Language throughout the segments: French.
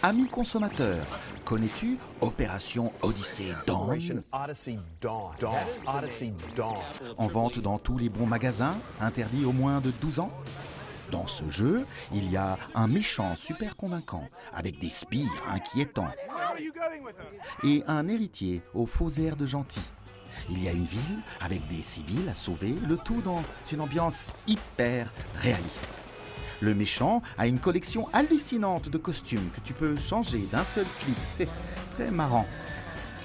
Ami consommateur, connais-tu Opération Odyssey Dawn? Operation Odyssey Dawn. Odyssey Dawn. En vente dans tous les bons magasins, interdit aux moins de 12 ans? Dans ce jeu, il y a un méchant super convaincant, avec des sbires inquiétants, et un héritier aux faux airs de gentil. Il y a une ville avec des civils à sauver, le tout dans une ambiance hyper réaliste. Le méchant a une collection hallucinante de costumes que tu peux changer d'un seul clic, c'est très marrant.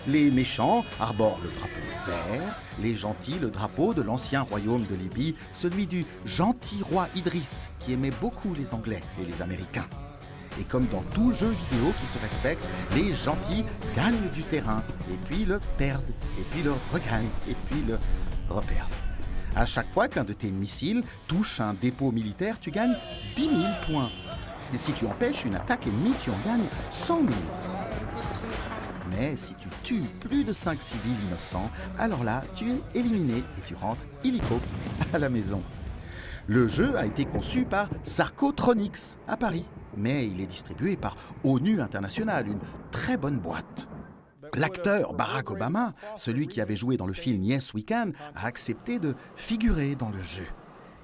Les méchants arborent le drapeau vert, les gentils le drapeau de l'ancien royaume de Libye, celui du gentil roi Idriss, qui aimait beaucoup les Anglais et les Américains. Et comme dans tout jeu vidéo qui se respecte, les gentils gagnent du terrain, et puis le perdent, et puis le regagnent, et puis le reperdent. À chaque fois qu'un de tes missiles touche un dépôt militaire, tu gagnes 10 000 points. Et si tu empêches une attaque ennemie, tu en gagnes 100 000. Mais si tu tues plus de 5 civils innocents, alors là, tu es éliminé et tu rentres illico à la maison. Le jeu a été conçu par Sarcotronics à Paris, mais il est distribué par ONU International, une très bonne boîte. L'acteur Barack Obama, celui qui avait joué dans le film Yes We Can, a accepté de figurer dans le jeu.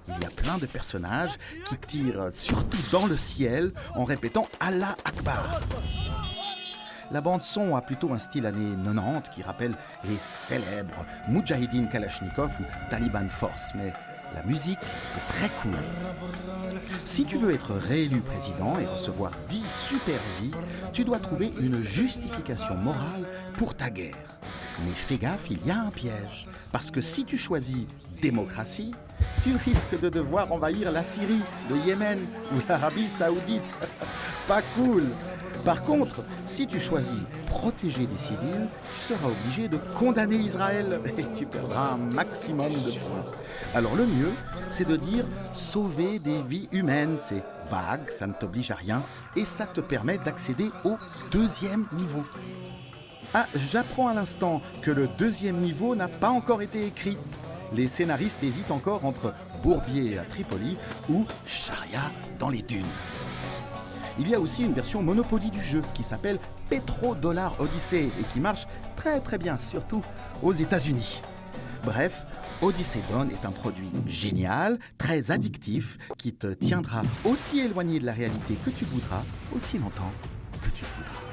Il y a plein de personnages qui tirent surtout dans le ciel en répétant Allah Akbar. La bande-son a plutôt un style années 90 qui rappelle les célèbres Moudjahidine Kalachnikov ou Taliban Force, mais la musique est très cool. Si tu veux être réélu président et recevoir 10 super vies, tu dois trouver une justification morale pour ta guerre. Mais fais gaffe, il y a un piège. Parce que si tu choisis démocratie, tu risques de devoir envahir la Syrie, le Yémen ou l'Arabie Saoudite. Pas cool. Par contre, si tu choisis protéger des civils, tu seras obligé de condamner Israël et tu perdras un maximum de points. Alors le mieux, c'est de dire sauver des vies humaines. C'est vague, ça ne t'oblige à rien et ça te permet d'accéder au deuxième niveau. Ah, j'apprends à l'instant que le deuxième niveau n'a pas encore été écrit. Les scénaristes hésitent encore entre Bourbier à Tripoli ou Charia dans les dunes. Il y a aussi une version Monopoly du jeu qui s'appelle Petrodollar Odyssey et qui marche très très bien, surtout aux États-Unis. Bref, Odyssey Dawn est un produit génial, très addictif, qui te tiendra aussi éloigné de la réalité que tu voudras, aussi longtemps que tu voudras.